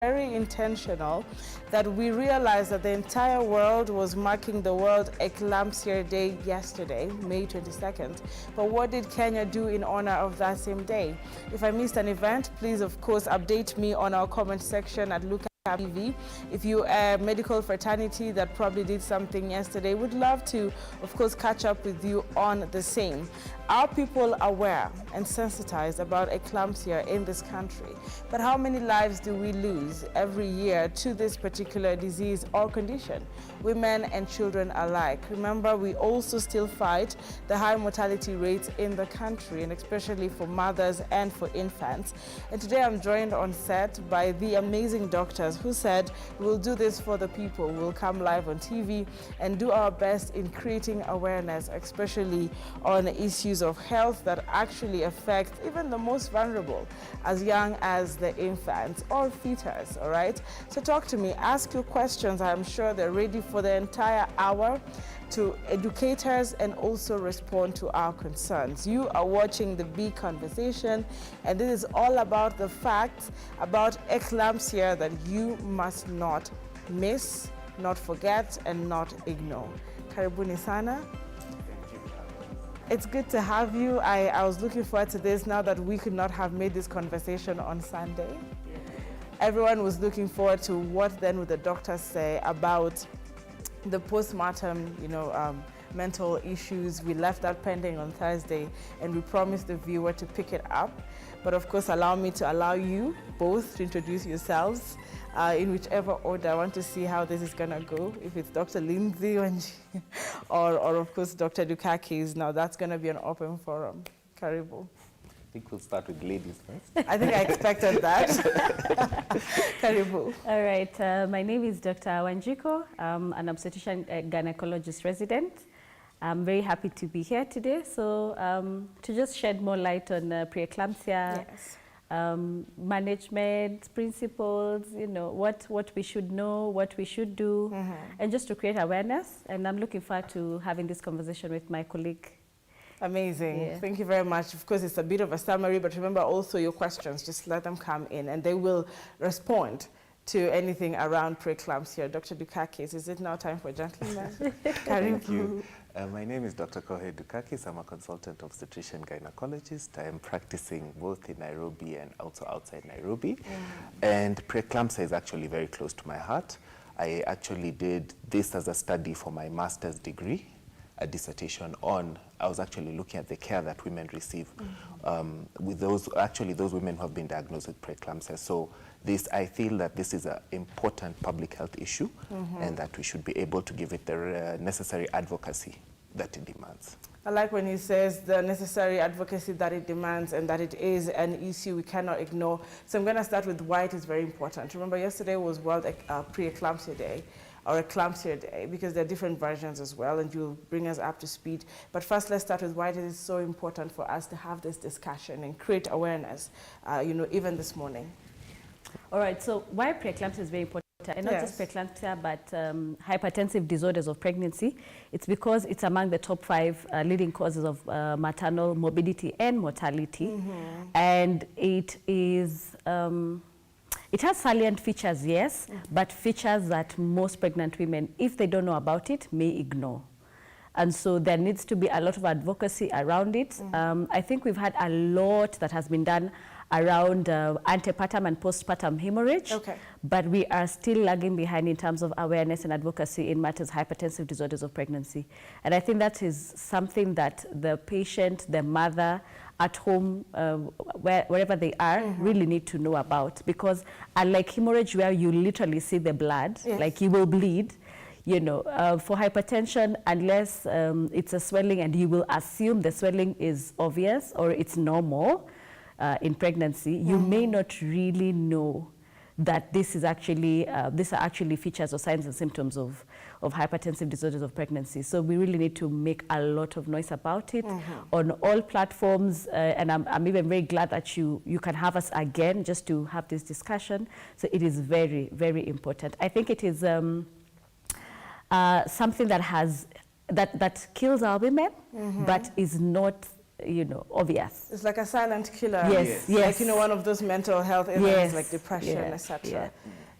very intentional that we realized that the entire world was marking the World Eclampsia Day yesterday, May 22nd. But what did Kenya do in honor of that same day? If I missed an event, please, of course, update me on our comment section at TV. If you are a medical fraternity that probably did something yesterday, would love to, of course, catch up with you on the same. Are people aware and sensitized about eclampsia in this country? But how many lives do we lose every year to this particular disease or condition? Women and children alike. Remember, we also still fight the high mortality rates in the country, and especially for mothers and for infants. And today I'm joined on set by the amazing doctors who said we'll do this for the people. We'll come live on TV and do our best in creating awareness, especially on issues of health that actually affect even the most vulnerable, as young as the infants or fetus, all right? So talk to me, ask your questions. I'm sure they're ready for the entire hour to educators and also respond to our concerns. You are watching the big conversation, and this is all about the facts about eclampsia that you must not miss, not forget, and not ignore. Karibuni sana. It's good to have you. I was looking forward to this now that we could not have made this conversation on Sunday. Everyone was looking forward to what then would the doctors say about the postmortem, mental issues. We left that pending on Thursday, and we promised the viewer to pick it up. But of course, allow me to allow you both to introduce yourselves in whichever order. I want to see how this is going to go. If it's Dr. Lindsay or of course, Dr. Dukakis. Now, that's going to be an open forum. Karibu. I think we'll start with ladies first. I think I expected that. Karibu. All right. My name is Dr. Wanjiko. I'm an obstetrician gynecologist resident. I'm very happy to be here today. So to just shed more light on preeclampsia, yes. Management principles, what we should know, what we should do, and just to create awareness. And I'm looking forward to having this conversation with my colleague. Amazing. Yeah. Thank you very much. Of course, it's a bit of a summary, but remember also your questions. Just let them come in, and they will respond to anything around preeclampsia. Dr. Dukakis, is it now time for gentlemen? Thank you. My name is Dr. Kohe Dukakis. I'm a consultant obstetrician gynecologist. I am practicing both in Nairobi and also outside Nairobi. And preeclampsia is actually very close to my heart. I actually did this as a study for my master's degree, a dissertation on, I was actually looking at the care that women receive with those women who have been diagnosed with preeclampsia. So I feel that this is an important public health issue and that we should be able to give it the necessary advocacy that it demands. I like when he says the necessary advocacy that it demands and that it is an issue we cannot ignore. So I'm going to start with why it is very important. Remember, yesterday was World Pre-Eclampsia Day, or Eclampsia Day, because there are different versions as well, and you'll bring us up to speed. But first, let's start with why it is so important for us to have this discussion and create awareness, even this morning. All right, so why preeclampsia is very important, and not just preeclampsia, but hypertensive disorders of pregnancy. It's because it's among the top 5 leading causes of maternal morbidity and mortality. And it is, it has salient features, yes, but features that most pregnant women, if they don't know about it, may ignore. And so there needs to be a lot of advocacy around it. I think we've had a lot that has been done around antepartum and postpartum hemorrhage, but we are still lagging behind in terms of awareness and advocacy in matters hypertensive disorders of pregnancy. And I think that is something that the patient, the mother, at home, wherever they are, really need to know about. Because unlike hemorrhage, where you literally see the blood, like you will bleed, for hypertension, unless it's a swelling and you will assume the swelling is obvious or it's normal in pregnancy, you may not really know that this is actually, these are actually features or signs and symptoms of hypertensive disorders of pregnancy. So we really need to make a lot of noise about it on all platforms. And I'm even very glad that you can have us again just to have this discussion. So it is very, very important. I think it is something that kills our women, but is not you know, obvious. It's like a silent killer. Yes, yes. Like, you know, one of those mental health illnesses, Yes, like depression, yeah, etc. yeah.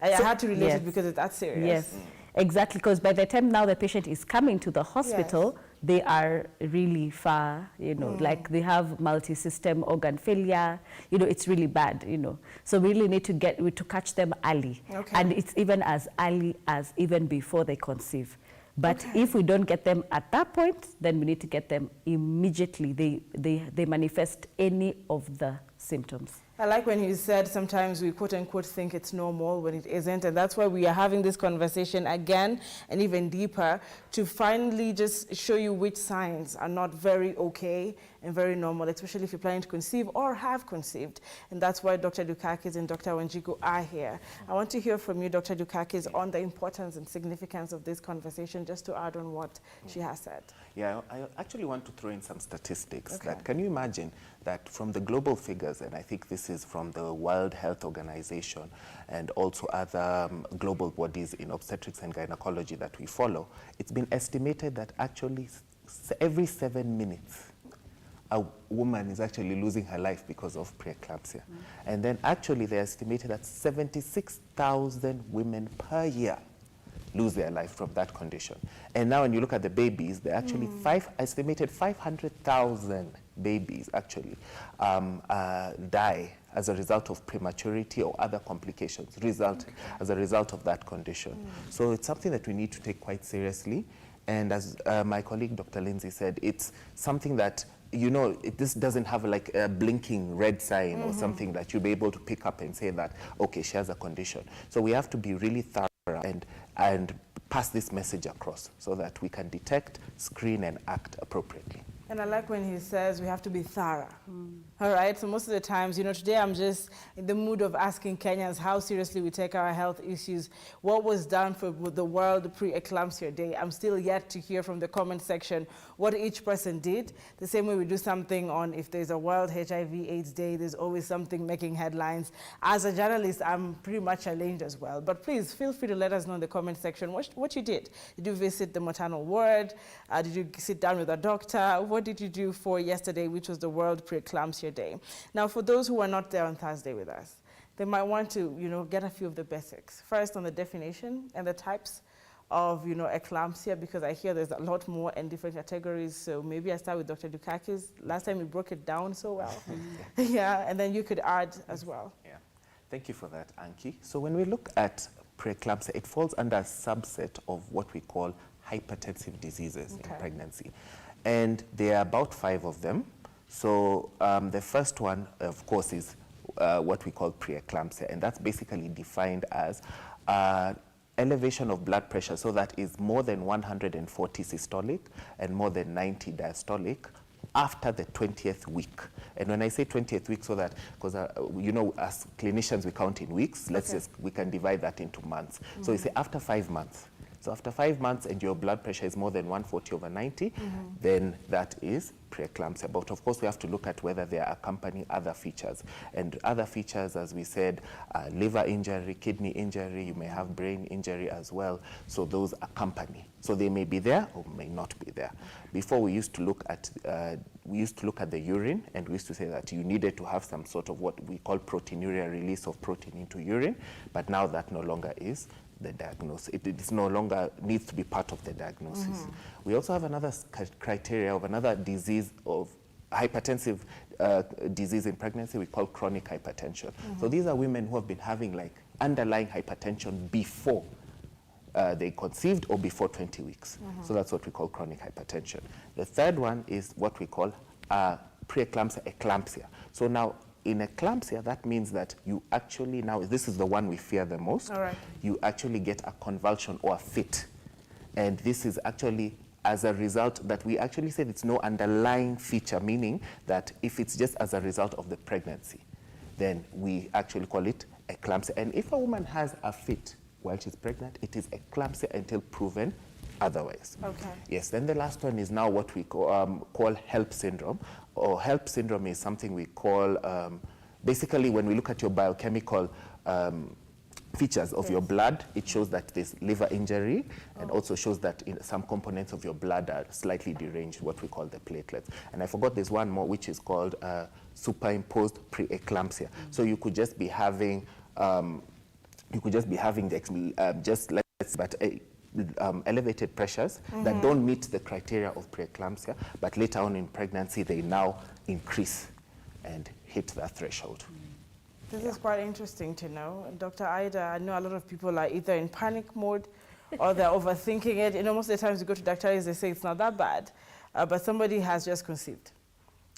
I So- had to relate yes. it because it's that serious. Yes, exactly, because by the time now the patient is coming to the hospital, they are really far, you know, like they have multi-system organ failure, you know, it's really bad, you know. So we really need to catch them early. Okay. And it's even as early as even before they conceive. But if we don't get them at that point, then we need to get them immediately. They manifest any of the symptoms. I like when he said sometimes we quote unquote think it's normal when it isn't, and that's why we are having this conversation again and even deeper to finally just show you which signs are not very okay and very normal, especially if you're planning to conceive or have conceived. And that's why Dr. Dukakis and Dr. Wanjiku are here. I want to hear from you, Dr. Dukakis, on the importance and significance of this conversation, just to add on what she has said. Yeah, I actually want to throw in some statistics. That can you imagine that from the global figures, and I think this is from the World Health Organization and also other global bodies in obstetrics and gynecology that we follow, it's been estimated that actually every 7 minutes, a woman is actually losing her life because of preeclampsia. And then actually they estimated that 76,000 women per year lose their life from that condition. And now when you look at the babies, they're actually estimated 500,000 babies actually die as a result of prematurity or other complications as a result of that condition. So it's something that we need to take quite seriously. And as my colleague Dr. Lindsay said, it's something that, you know, this doesn't have like a blinking red sign or something that you'll be able to pick up and say that, okay, she has a condition. So we have to be really thorough and pass this message across so that we can detect, screen, and act appropriately. And I like when he says we have to be thorough. All right, so most of the times, you know, today I'm just in the mood of asking Kenyans how seriously we take our health issues. What was done for the World Pre-Eclampsia Day? I'm still yet to hear from the comment section what each person did. The same way we do something on if there's a World HIV/AIDS Day, there's always something making headlines. As a journalist, I'm pretty much challenged as well. But please feel free to let us know in the comment section what you did. Did you visit the maternal ward? Did you sit down with a doctor? What did you do for yesterday, which was the World Pre-Eclampsia Day? Now, for those who are not there on Thursday with us, they might want to, you know, get a few of the basics. First, on the definition and the types of, you know, eclampsia, because I hear there's a lot more and different categories. So maybe I start with Dr. Dukakis. Last time you broke it down so well. Yeah, and then you could add as well. Yeah, thank you for that, Anki. So when we look at preeclampsia, it falls under a subset of what we call hypertensive diseases in pregnancy. And there are about 5 of them. So the first one, of course, is what we call preeclampsia, and that's basically defined as elevation of blood pressure, so that is more than 140 systolic and more than 90 diastolic after the 20th week. And when I say 20th week, so that, because you know, as clinicians we count in weeks, we can divide that into months. So you say after 5 months. So after 5 months and your blood pressure is more than 140/90, then that is preeclampsia. But of course, we have to look at whether they are accompanying other features. And other features, as we said, liver injury, kidney injury, you may have brain injury as well. So those accompany. So they may be there or may not be there. Before we used to look at the urine, and we used to say that you needed to have some sort of what we call proteinuria, release of protein into urine, but now that no longer is the diagnosis. It is no longer needs to be part of the diagnosis. We also have another criteria of another disease of hypertensive disease in pregnancy we call chronic hypertension. So these are women who have been having like underlying hypertension before they conceived or before 20 weeks. So that's what we call chronic hypertension. The third one is what we call preeclampsia, eclampsia. So now in eclampsia, that means that you actually now, this is the one we fear the most, you actually get a convulsion or a fit. And this is actually as a result that we actually said it's no underlying feature, meaning that if it's just as a result of the pregnancy, then we actually call it eclampsia. And if a woman has a fit while she's pregnant, it is eclampsia until proven otherwise. Yes, then the last one is now what we call HELP syndrome. Or HELP syndrome is something we call, basically when we look at your biochemical features of your blood. It shows that there's liver injury, and also shows that in some components of your blood are slightly deranged, what we call the platelets. And I forgot there's one more, which is called superimposed preeclampsia. So you could just be having elevated pressures that don't meet the criteria of preeclampsia, but later on in pregnancy they now increase and hit that threshold. This is quite interesting to know. Dr. Ida, I know a lot of people are either in panic mode or they're overthinking it. You know, most of the times you go to doctors, they say it's not that bad, but somebody has just conceived.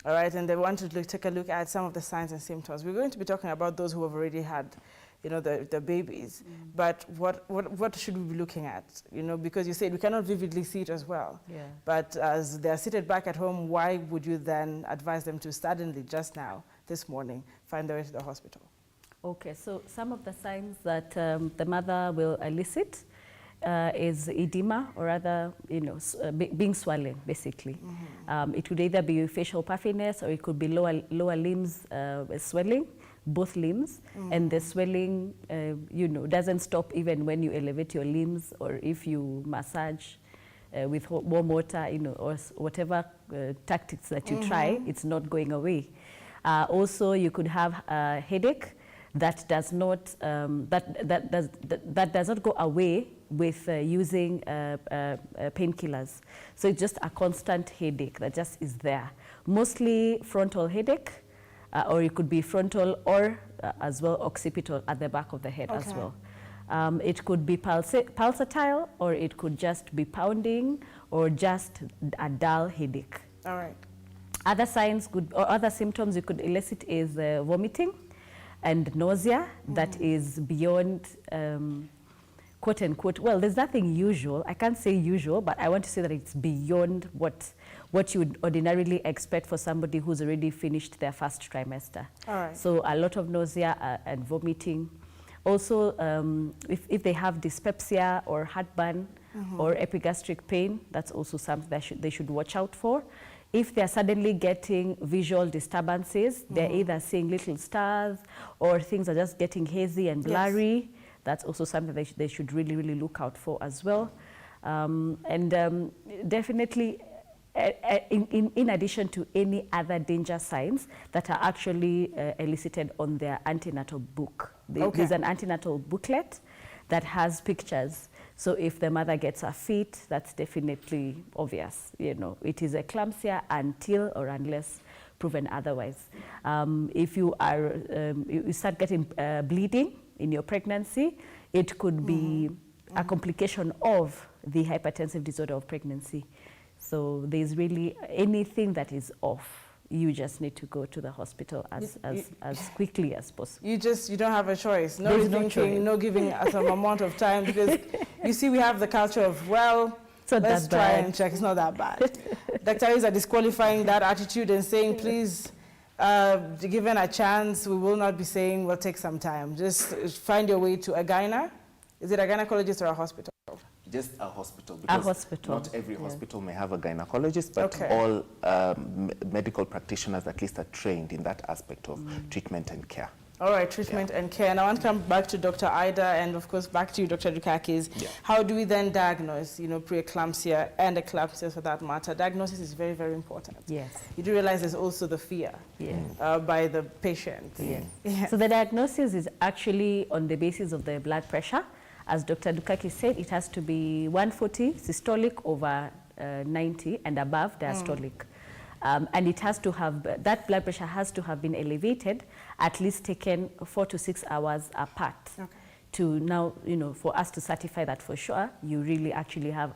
All right, and they want to take a look at some of the signs and symptoms. We're going to be talking about those who have already had, you know, the babies. But what should we be looking at? You know, because you said we cannot vividly see it as well. Yeah. But as they're seated back at home, why would you then advise them to suddenly, just now, this morning, find their way to the hospital? Okay, so some of the signs that the mother will elicit is edema, or rather, you know, being swollen, basically. It could either be facial puffiness, or it could be lower limbs swelling, both limbs, and the swelling, you know, doesn't stop even when you elevate your limbs, or if you massage with warm water, you know, or whatever tactics that you try, it's not going away. Also, you could have a headache that does not that does not go away with using painkillers. So it's just a constant headache that just is there. Mostly frontal headache, or it could be frontal or as well occipital at the back of the head as well. It could be pulsatile, or it could just be pounding, or just a dull headache. All right. Other signs or other symptoms you could elicit is vomiting and nausea that is beyond, quote unquote, well, there's nothing usual. I can't say usual, but I want to say that it's beyond what you would ordinarily expect for somebody who's already finished their first trimester. All right. So a lot of nausea and vomiting. Also, if they have dyspepsia or heartburn or epigastric pain, that's also something that they should watch out for. If they're suddenly getting visual disturbances, they're either seeing little stars, or things are just getting hazy and blurry. Yes. That's also something they should really, really look out for as well. Definitely, in addition to any other danger signs that are actually elicited on their antenatal book. There's an antenatal booklet that has pictures. So if the mother gets a fit, that's definitely obvious. You know, it is eclampsia until or unless proven otherwise. If you are, you start getting bleeding in your pregnancy, it could be a complication of the hypertensive disorder of pregnancy. So there's really anything that is off. You just need to go to the hospital as quickly as possible. You don't have a choice. No rethinking, no giving us some amount of time, because you see we have the culture of, well, let's try and check. It's not that bad. Doctors are disqualifying that attitude and saying, please, given a chance, we will not be saying, well, take some time. Just find your way to a gyna. Is it a gynecologist or a hospital? Just a hospital, because not every hospital may have a gynecologist, but all medical practitioners at least are trained in that aspect of treatment and care. All right, treatment and care. And I want to come back to Dr. Ida and, of course, back to you, Dr. Dukakis. How do we then diagnose, you know, preeclampsia and eclampsia for that matter? Diagnosis is very, very important. Yes. You do realize there's also the fear by the patient. Yes. So the diagnosis is actually on the basis of the blood pressure. As Dr. Dukakis said, it has to be 140 systolic over 90 and above diastolic. And it has to have, that blood pressure has to have been elevated, at least taken 4 to 6 hours apart. To now, you know, for us to certify that for sure, you really actually have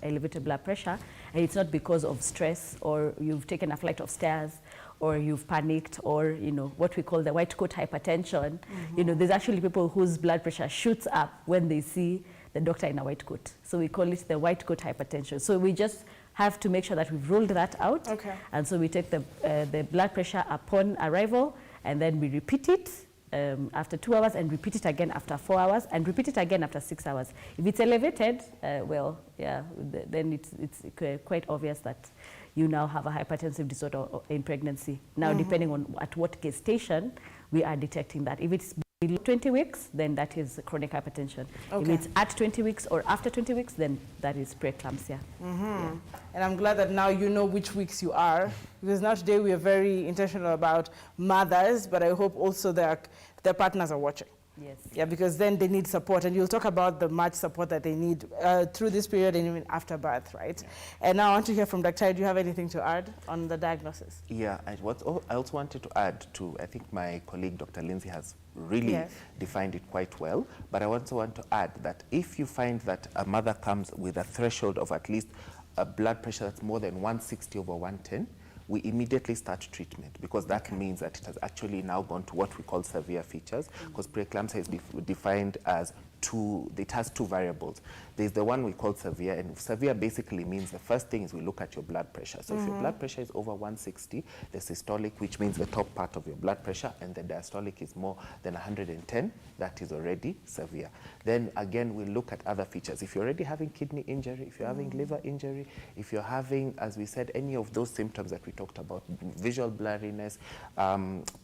elevated blood pressure. And it's not because of stress, or you've taken a flight of stairs, or you've panicked, or, you know, what we call the white coat hypertension. You know, there's actually people whose blood pressure shoots up when they see the doctor in a white coat. So we call it the white coat hypertension. So we just have to make sure that we've ruled that out. And so we take the blood pressure upon arrival, and then we repeat it after 2 hours, and repeat it again after 4 hours, and repeat it again after 6 hours. If it's elevated, well, then it's quite obvious that you now have a hypertensive disorder in pregnancy. Now, depending on at what gestation we are detecting that. If it's below 20 weeks, then that is chronic hypertension. Okay. If it's at 20 weeks or after 20 weeks, then that is preeclampsia. Yeah. And I'm glad that now you know which weeks you are, because now today we are very intentional about mothers, but I hope also their partners are watching. Yes. Yeah, because then they need support, and you'll talk about the much support that they need through this period and even after birth, right? Yeah. And now I want to hear from Dr. Do you have anything to add on the diagnosis? Yeah, I also wanted to add to, I think my colleague Dr. Lindsay has really defined it quite well, but I also want to add that if you find that a mother comes with a threshold of at least a blood pressure that's more than 160/110, we immediately start treatment, because that means that it has actually now gone to what we call severe features, because preeclampsia is defined as it has two variables. There's the one we call severe, and severe basically means the first thing is we look at your blood pressure. So if your blood pressure is over 160, the systolic, which means the top part of your blood pressure, and the diastolic is more than 110, that is already severe. Then again, we look at other features. If you're already having kidney injury, if you're having liver injury, if you're having, as we said, any of those symptoms that we talked about, visual blurriness,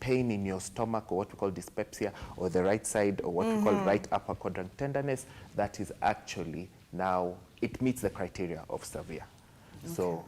pain in your stomach, or what we call dyspepsia, or the right side, or what we call right upper quadrant tenderness, that is actually now, it meets the criteria of severe. Okay. So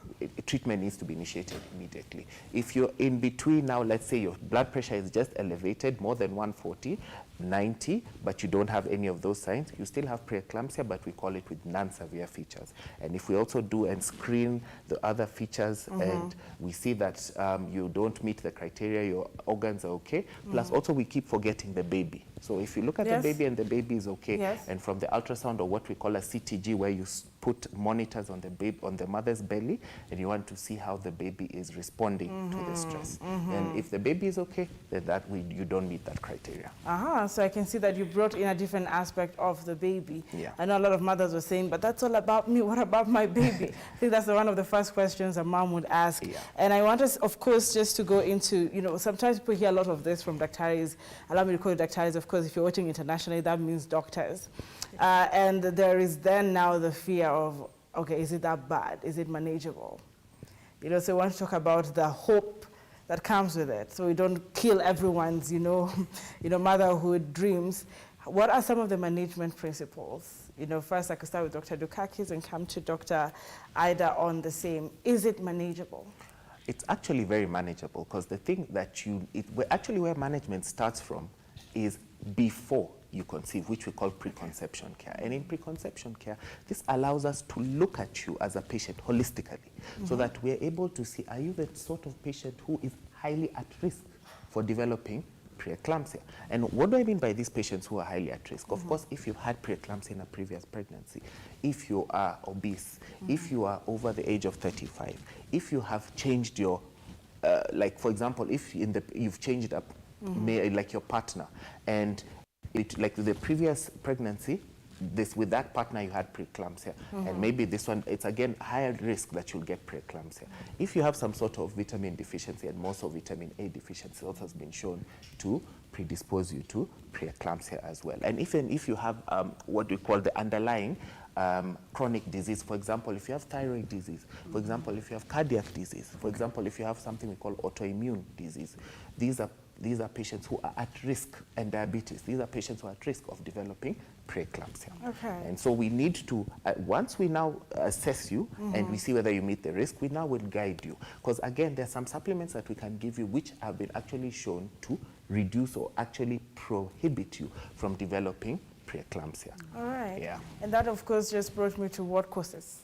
treatment needs to be initiated immediately. If you're in between now, let's say your blood pressure is just elevated, more than 140, 90, but you don't have any of those signs, you still have preeclampsia, but we call it with non-severe features. And if we also do and screen the other features, and we see that you don't meet the criteria, your organs are okay, plus also we keep forgetting the baby. So if you look at the baby and the baby is okay, and from the ultrasound, or what we call a CTG, where you put monitors on the baby, on the mother's belly, and you want to see how the baby is responding to the stress. And if the baby is okay, then you don't meet that criteria. So I can see that you brought in a different aspect of the baby. Yeah. I know a lot of mothers were saying, but that's all about me. What about my baby? I think that's one of the first questions a mom would ask. Yeah. And I want us, of course, just to go into, sometimes people hear a lot of this from doctors. Allow me to call it doctors. Of course, if you're watching internationally, that means doctors. And there is then now the fear of, okay, is it that bad? Is it manageable? So we want to talk about the hope that comes with it, so we don't kill everyone's, motherhood dreams. What are some of the management principles? First I could start with Dr. Dukakis and come to Dr. Ida on the same. Is it manageable? It's actually very manageable, because the thing that where management starts from is before you conceive, which we call preconception care. And in preconception care, this allows us to look at you as a patient holistically, so that we're able to see, are you the sort of patient who is highly at risk for developing preeclampsia? And what do I mean by these patients who are highly at risk? Of course, if you've had preeclampsia in a previous pregnancy, if you are obese, if you are over the age of 35, if you have changed your, like for example, if you've changed up, like your partner, and like the previous pregnancy, with that partner you had preeclampsia, and maybe this one, it's again higher risk that you'll get preeclampsia. If you have some sort of vitamin deficiency, and most of vitamin A deficiency also has been shown to predispose you to preeclampsia as well. And even if you have what we call the underlying chronic disease, for example, if you have thyroid disease, for example, if you have cardiac disease, for example, if you have something we call autoimmune disease, these are patients who are at risk, and diabetes. These are patients who are at risk of developing preeclampsia. Okay. And so we need to, once we now assess you and we see whether you meet the risk, we now will guide you. Because again, there are some supplements that we can give you which have been actually shown to reduce or actually prohibit you from developing preeclampsia. All right. Yeah. And that, of course, just brought me to what causes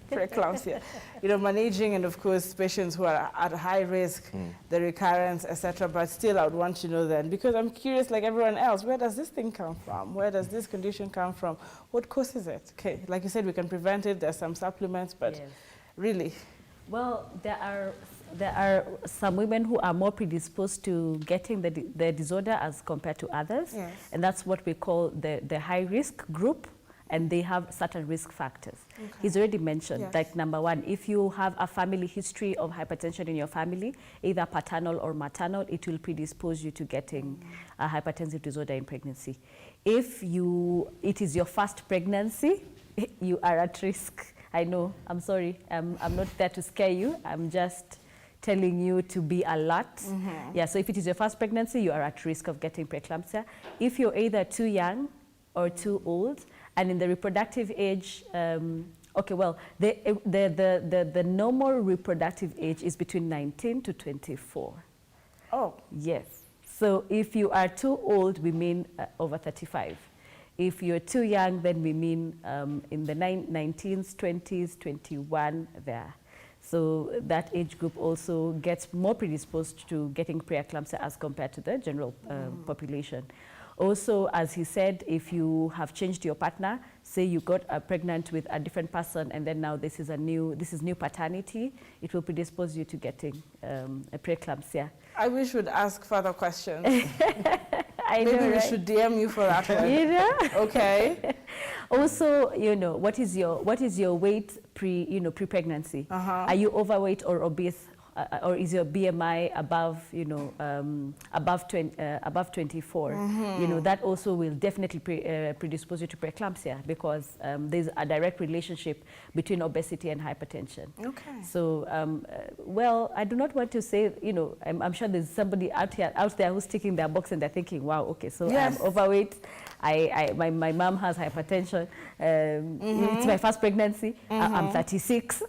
preeclampsia. Managing, and of course, patients who are at high risk, the recurrence, etc. But still, I would want to know then, because I'm curious, like everyone else, where does this thing come from? Where does this condition come from? What causes it? Okay, like you said, we can prevent it. There's some supplements, but really? Well, there are some women who are more predisposed to getting the disorder as compared to others. Yes. And that's what we call the high-risk group, and they have certain risk factors. Okay. He's already mentioned, like number one, if you have a family history of hypertension in your family, either paternal or maternal, it will predispose you to getting a hypertensive disorder in pregnancy. If it is your first pregnancy, you are at risk. I know, I'm sorry, I'm not there to scare you, I'm just telling you to be alert. Yeah, so if it is your first pregnancy, you are at risk of getting preeclampsia. If you're either too young or too old, and in the reproductive age, okay, well, the normal reproductive age is between 19 to 24. Oh. Yes. So if you are too old, we mean over 35. If you're too young, then we mean in the 19s, 20s, 21 there. So that age group also gets more predisposed to getting preeclampsia as compared to the general population. Also, as he said, if you have changed your partner, say you got pregnant with a different person, and then now this is new paternity, it will predispose you to getting a preeclampsia. I wish we'd ask further questions. Maybe we should DM you for that one. You know? Okay. Also, you know, what is your weight pre-pregnancy? Are you overweight or obese? Or is your BMI above, you know, above 24? You know, that also will definitely predispose you to preeclampsia, because there's a direct relationship between obesity and hypertension. Okay. So, well, I do not want to say, you know, I'm sure there's somebody out there who's ticking their box and they're thinking, wow, okay, so yes. I'm overweight. My mom has hypertension. It's my first pregnancy. I'm 36.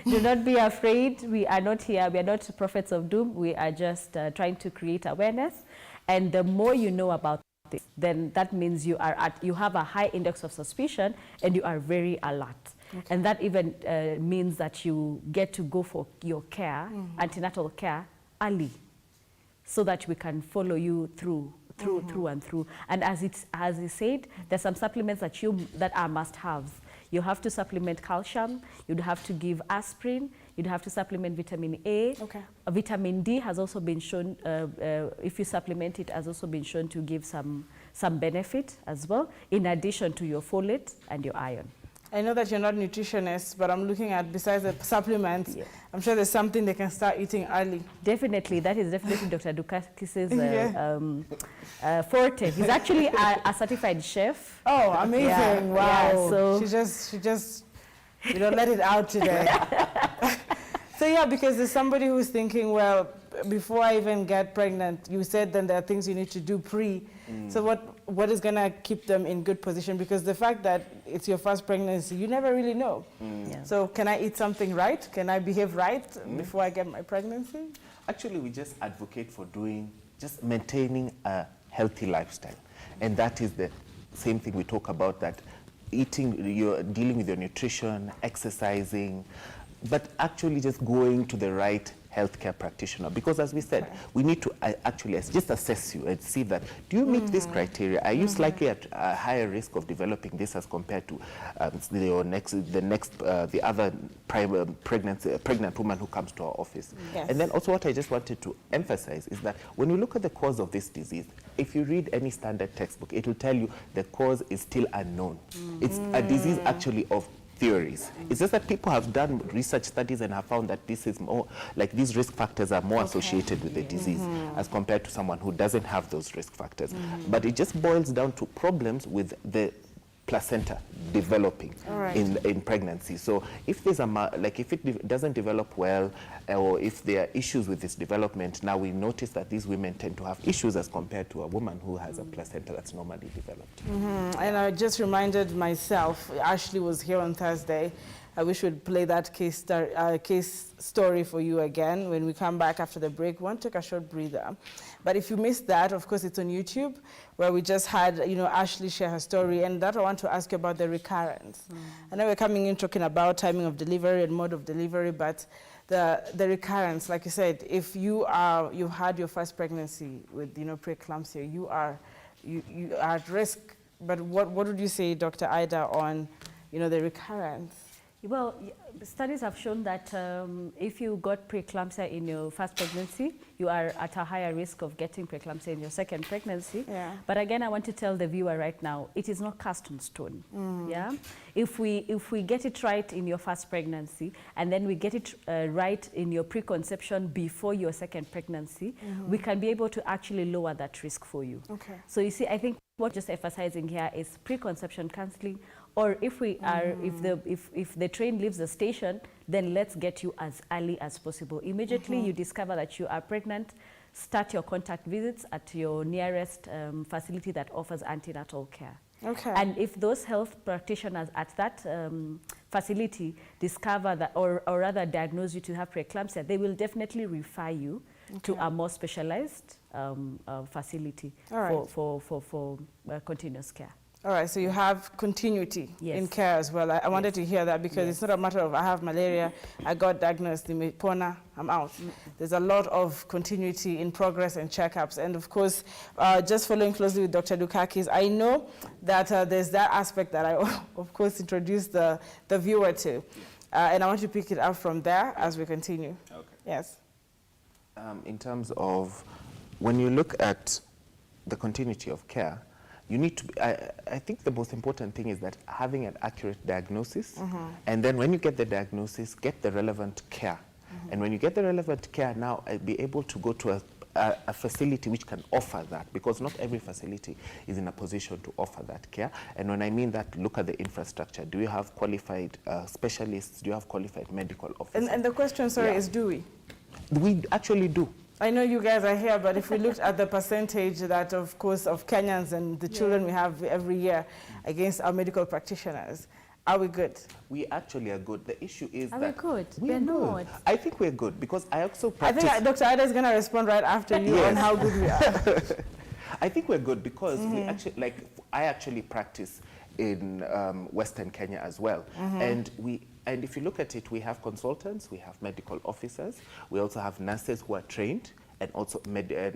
Do not be afraid. We are not here. We are not prophets of doom. We are just trying to create awareness. And the more you know about this, then that means you have a high index of suspicion and you are very alert. Okay. And that even means that you get to go for your care, antenatal care, early, so that we can follow you through and through. And as he said, there's some supplements that are must-haves. You have to supplement calcium. You'd have to give aspirin. You'd have to supplement vitamin A. Okay. Vitamin D has also been shown, if you supplement it, has also been shown to give some benefit as well, in addition to your folate and your iron. I know that you're not a nutritionist, but I'm looking at, besides the supplements, I'm sure there's something they can start eating early. Definitely. That is definitely Dr. Dukakis's forte. He's actually a certified chef. Oh, amazing. Yeah. Wow. Yeah, so she just, you don't let it out today. So yeah, because there's somebody who's thinking, well, before I even get pregnant, you said then there are things you need to do pre. So what is going to keep them in good position? Because the fact that it's your first pregnancy, you never really know. Yeah. So can I eat something right? Can I behave right before I get my pregnancy? Actually, we just advocate for just maintaining a healthy lifestyle. And that is the same thing we talk about, that you're dealing with your nutrition, exercising, but actually just going to the right healthcare practitioner, because as we said, we need to actually just assess you and see that, do you meet this criteria? Are you slightly at a higher risk of developing this as compared to the other pregnant woman who comes to our office? Yes. And then also what I just wanted to emphasize is that when we look at the cause of this disease, if you read any standard textbook, it will tell you the cause is still unknown. It's a disease actually of theories. It's just that people have done research studies and have found that this is more, like these risk factors are more associated with the disease as compared to someone who doesn't have those risk factors. But it just boils down to problems with the placenta developing in pregnancy. So if there's if it doesn't develop well, or if there are issues with this development, now we notice that these women tend to have issues as compared to a woman who has a placenta that's normally developed. And I just reminded myself, Ashley was here on Thursday. I wish we'd play that case story for you again when we come back after the break. We want to take a short breather. But if you missed that, of course, it's on YouTube, where we just had, Ashley share her story. And that I want to ask you about the recurrence. I know we're coming in talking about timing of delivery and mode of delivery, but the recurrence, like you said, if you had your first pregnancy with, preeclampsia, you are at risk. But what would you say, Dr. Ida, on, the recurrence? Well, studies have shown that if you got preeclampsia in your first pregnancy, you are at a higher risk of getting preeclampsia in your second pregnancy. Yeah. But again, I want to tell the viewer right now, it is not cast in stone. Yeah. If we get it right in your first pregnancy, and then we get it right in your preconception before your second pregnancy, we can be able to actually lower that risk for you. Okay. So you see, I think what just emphasizing here is preconception counseling, or if we are, if the train leaves the station, then let's get you as early as possible. Immediately you discover that you are pregnant, start your contact visits at your nearest facility that offers antenatal care. Okay. And if those health practitioners at that facility discover that, or rather diagnose you to have preeclampsia, they will definitely refer you to a more specialized facility for continuous care. All right, so you have continuity in care as well. I wanted to hear that because it's not a matter of I have malaria, I got diagnosed, Pona, I'm out. There's a lot of continuity in progress and checkups. And of course, just following closely with Dr. Dukakis, I know that there's that aspect that I, of course, introduced the viewer to. And I want to pick it up from there as we continue. Okay. Yes. In terms of, when you look at the continuity of care, you need to be, I think the most important thing is that having an accurate diagnosis, and then when you get the diagnosis, get the relevant care. And when you get the relevant care, now be able to go to a facility which can offer that, because not every facility is in a position to offer that care. And when I mean that, look at the infrastructure. Do you have qualified specialists? Do you have qualified medical officers? And the question, sorry, is do we? We actually do. I know you guys are here, but if we looked at the percentage that, of course, of Kenyans and the children we have every year against our medical practitioners, are we good? We actually are good. The issue is Are that... we good? We are not. I think we're good because I also practice... I think Dr. Ada is going to respond right after you on how good we are. I think we're good because we actually, like, I actually practice in Western Kenya as well. And if you look at it, we have consultants, we have medical officers, we also have nurses who are trained, and also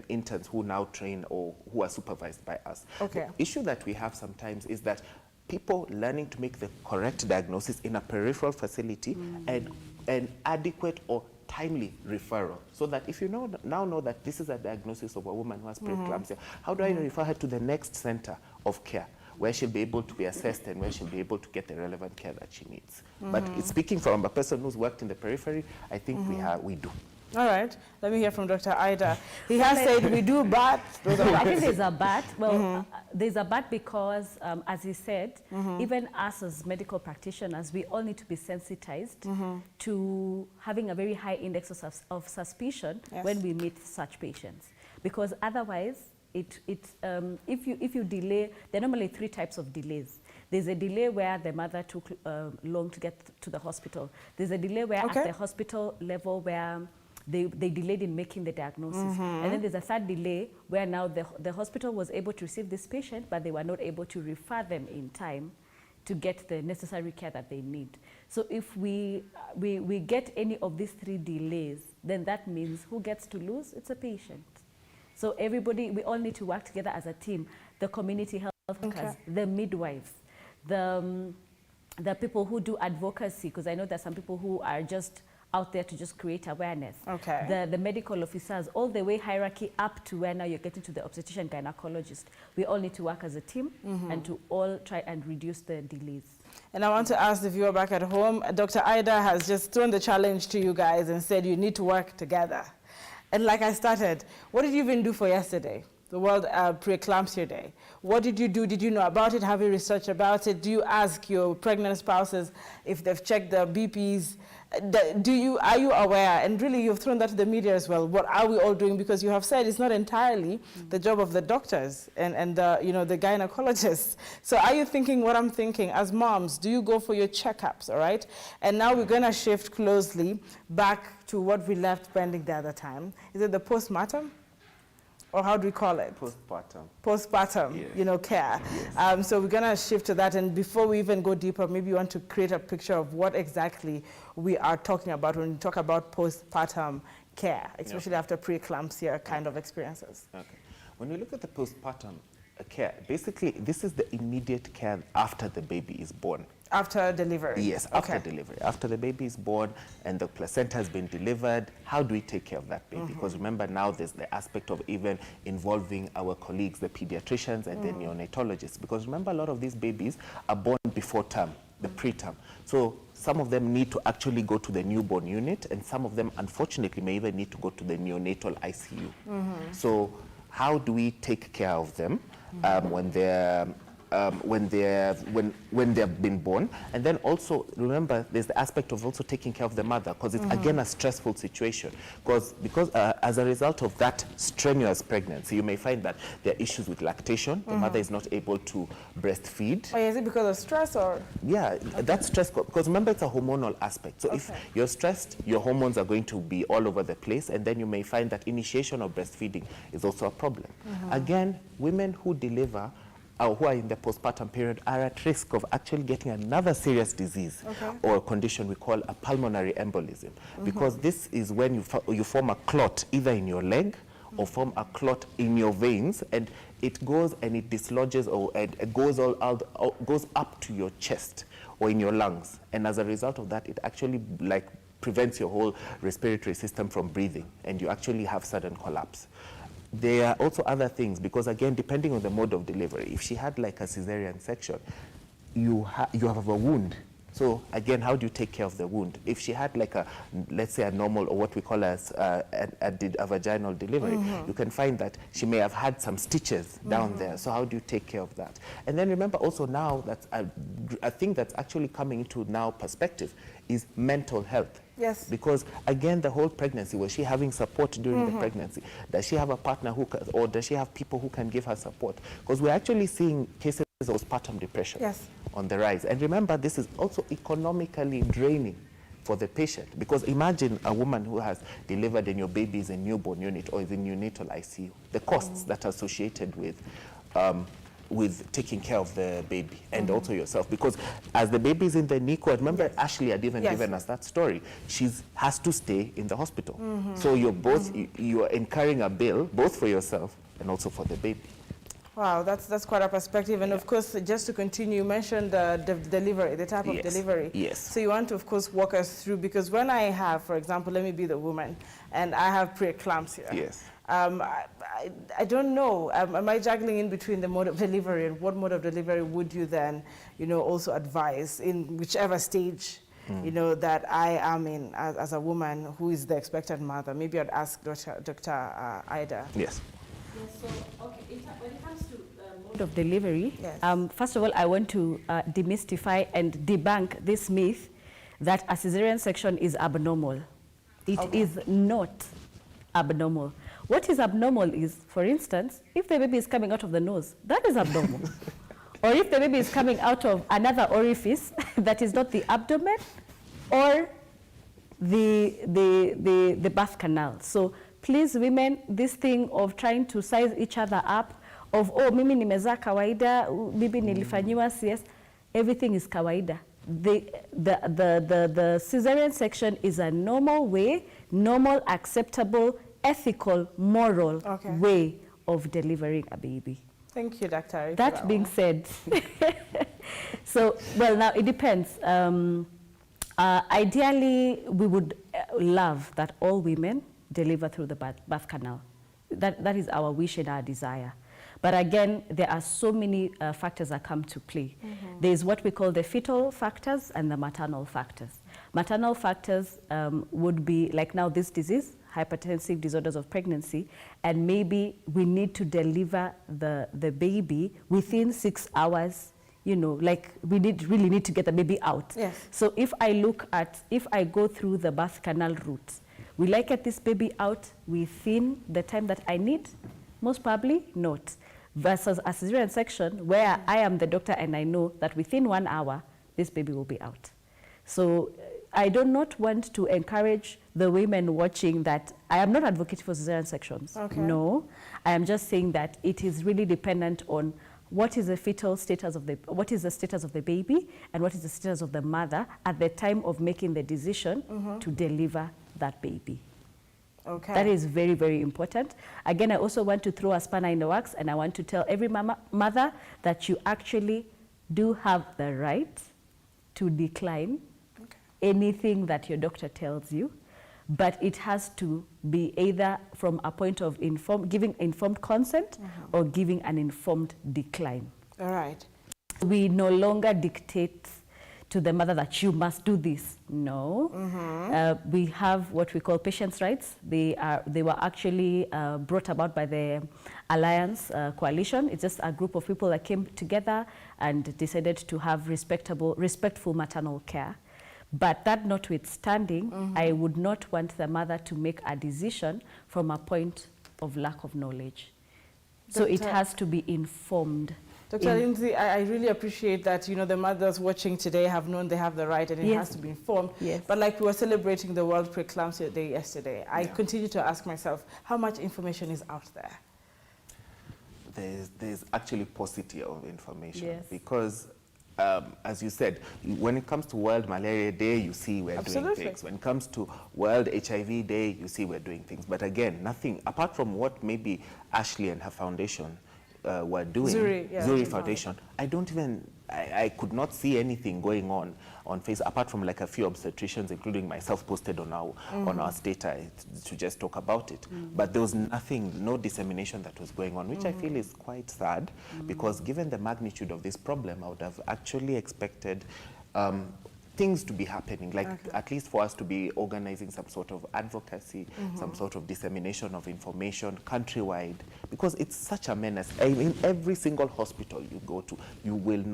interns who now train or who are supervised by us. Okay. The issue that we have sometimes is that people learning to make the correct diagnosis in a peripheral facility and adequate or timely referral, so that if you now know that this is a diagnosis of a woman who has preeclampsia, how do I refer her to the next center of care, where she'll be able to be assessed and where she'll be able to get the relevant care that she needs. But speaking from a person who's worked in the periphery, I think we do. All right, let me hear from Dr. Ida. He has said we do, but... I think there's a but. Well, there's a but because, as he said, even us as medical practitioners, we all need to be sensitized to having a very high index of suspicion when we meet such patients. Because otherwise, if you delay, there are normally 3 types of delays. There's a delay where the mother took long to get to the hospital. There's a delay where at the hospital level where they delayed in making the diagnosis. And then there's a third delay where now the hospital was able to receive this patient, but they were not able to refer them in time to get the necessary care that they need. So if we get any of these 3 delays, then that means who gets to lose? It's a patient. So everybody, we all need to work together as a team. The community health workers, the midwives, the people who do advocacy, because I know there's some people who are just out there to just create awareness. The medical officers, all the way hierarchy up to where now you're getting to the obstetrician gynecologist. We all need to work as a team and to all try and reduce the delays. And I want to ask the viewer back at home, Dr. Ida has just thrown the challenge to you guys and said you need to work together. And like I started, what did you even do for yesterday? The World Preeclampsia Day. What did you do? Did you know about it? Have you researched about it? Do you ask your pregnant spouses if they've checked the BPs? Are you aware? And really, you've thrown that to the media as well. What are we all doing? Because you have said it's not entirely the job of the doctors and the gynecologists. So are you thinking what I'm thinking? As moms, do you go for your checkups, all right? And now we're going to shift closely back to what we left pending the other time. Is it the postmortem? Or how do we call it? Postpartum. Postpartum, care. Yes. So we're going to shift to that. And before we even go deeper, maybe you want to create a picture of what exactly we are talking about when we talk about postpartum care, especially after preeclampsia kind of experiences. Okay. When we look at the postpartum care, basically, this is the immediate care after the baby is born. After delivery? Yes, after delivery. After the baby is born and the placenta has been delivered, how do we take care of that baby? Because remember, now there's the aspect of even involving our colleagues, the pediatricians and the neonatologists. Because remember, a lot of these babies are born before term, the preterm. So some of them need to actually go to the newborn unit, and some of them, unfortunately, may even need to go to the neonatal ICU. So how do we take care of them? when they've been born. And then also remember there's the aspect of also taking care of the mother, because it's again a stressful situation, because as a result of that strenuous pregnancy, you may find that there are issues with lactation. The mother is not able to breastfeed. Oh, is it because of stress or? Yeah, that's stress, because remember it's a hormonal aspect. So if you're stressed, your hormones are going to be all over the place, and then you may find that initiation of breastfeeding is also a problem. Again, women who deliver who are in the postpartum period are at risk of actually getting another serious disease or condition we call a pulmonary embolism, because this is when you form a clot either in your leg or form a clot in your veins, and it goes and it dislodges, or it goes goes up to your chest or in your lungs, and as a result of that, it actually prevents your whole respiratory system from breathing, and you actually have sudden collapse. There are also other things, because again, depending on the mode of delivery, if she had like a cesarean section, you have a wound. So again, how do you take care of the wound? If she had like let's say a normal, or what we call as a vaginal delivery, you can find that she may have had some stitches down there. So how do you take care of that? And then remember also now that a thing that's actually coming into now perspective is mental health. Yes. Because again, the whole pregnancy, was she having support during the pregnancy? Does she have a partner who can, or does she have people who can give her support? Because we're actually seeing cases of postpartum depression on the rise. And remember, this is also economically draining for the patient, because imagine a woman who has delivered and your baby is in newborn unit or is in neonatal ICU, the costs that are associated with taking care of the baby and also yourself, because as the baby is in the NICU, remember Ashley had even given us that story, she has to stay in the hospital. So you're incurring a bill both for yourself and also for the baby. Wow, that's quite a perspective. And of course, just to continue, you mentioned the delivery, the type of delivery. Yes. So you want to, of course, walk us through, because when I have, for example, let me be the woman, and I have preeclampsia. Yes. I don't know, am I juggling in between the mode of delivery, and what mode of delivery would you then, also advise in whichever stage, that I am in as a woman who is the expectant mother? Maybe I'd ask Dr. Ida. Yes. So, okay, when it comes to mode of delivery, first of all, I want to demystify and debunk this myth that a cesarean section is abnormal. It is not abnormal. What is abnormal is, for instance, if the baby is coming out of the nose, that is abnormal. Or if the baby is coming out of another orifice that is not the abdomen or the birth canal. So please, women, this thing of trying to size each other up, of, oh, mimi nimezaa kawaida, bibi nilifanyiwa CS, everything is kawaida. The cesarean section is a normal way, normal, acceptable, ethical, moral way of delivering a baby. Thank you, Dr. That being said, so, well, now it depends. Ideally, we would love that all women deliver through the birth canal. That is our wish and our desire. But again, there are so many factors that come to play. There's what we call the fetal factors and the maternal factors. Maternal factors would be, like now this disease, hypertensive disorders of pregnancy, and maybe we need to deliver the baby within 6 hours, like we really need to get the baby out. Yes. So if I go through the birth canal route, will I get this baby out within the time that I need? Most probably not. Versus a cesarean section where I am the doctor and I know that within 1 hour, this baby will be out. So I do not want to encourage the women watching that. I am not advocating for cesarean sections. No, I am just saying that it is really dependent on what is the fetal status of what is the status of the baby and what is the status of the mother at the time of making the decision to deliver that baby. That is very, very important. Again, I also want to throw a spanner in the works, and I want to tell every mother that you actually do have the right to decline anything that your doctor tells you, but it has to be either from a point of giving informed consent or giving an informed decline. All right. We no longer dictate to the mother that you must do this. No. We have what we call patients' rights. They were actually brought about by the Alliance Coalition. It's just a group of people that came together and decided to have respectful maternal care. But that notwithstanding, I would not want the mother to make a decision from a point of lack of knowledge. So it has to be informed. Dr. Lindsay, I really appreciate that, you know, the mothers watching today have known they have the right and it has to be informed. Yes. But like we were celebrating the World Preeclampsia Day yesterday, I continue to ask myself, how much information is out there? There's actually paucity of information. Yes. Because as you said, when it comes to World Malaria Day, you see we're doing things. When it comes to World HIV Day, you see we're doing things. But again, nothing, apart from what maybe Ashley and her foundation were doing, Zuri Foundation, I could not see anything going on Facebook, apart from like a few obstetricians, including myself, posted on our data to just talk about it. But there was nothing, no dissemination that was going on, which I feel is quite sad, because given the magnitude of this problem, I would have actually expected things to be happening, like at least for us to be organizing some sort of advocacy, some sort of dissemination of information countrywide, because it's such a menace. I mean, every single hospital you go to, you will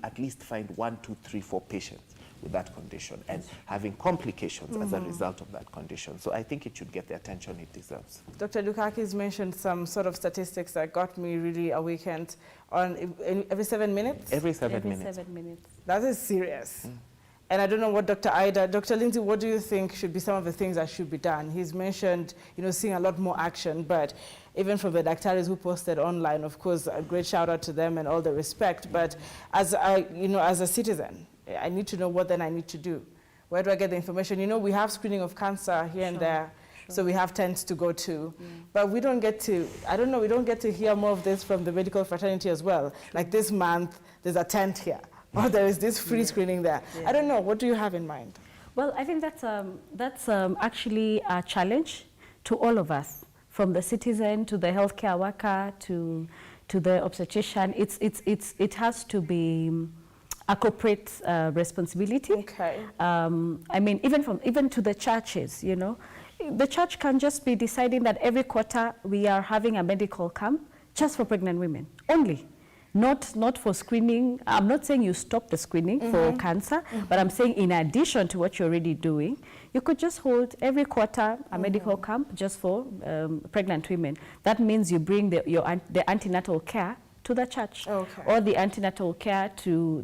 at least find 1, 2, 3, 4 patients with that condition and having complications as a result of that condition. So I think it should get the attention it deserves. Dr. Dukakis mentioned some sort of statistics that got me really awakened on every 7 minutes? Every 7 minutes. Every 7 minutes. That is serious. And I don't know what Dr. Lindsay, what do you think should be some of the things that should be done? He's mentioned, you know, seeing a lot more action, but even from the doctors who posted online, of course, a great shout out to them and all the respect. But as a citizen, I need to know what then I need to do. Where do I get the information? You know, we have screening of cancer here and there. So we have tents to go to, but we don't get to, I don't know, we don't get to hear more of this from the medical fraternity as well. Like this month, there's a tent here, or there is this free screening there. I don't know, what do you have in mind? Well, I think that's actually a challenge to all of us, from the citizen to the healthcare worker to the obstetrician. It has to be a corporate responsibility. Okay. I mean, even to the churches, you know. The church can just be deciding that every quarter we are having a medical camp just for pregnant women, only. Not for screening. I'm not saying you stop the screening for cancer, but I'm saying in addition to what you're already doing, you could just hold every quarter a medical camp just for pregnant women. That means you bring the antenatal care to the church, or the antenatal care to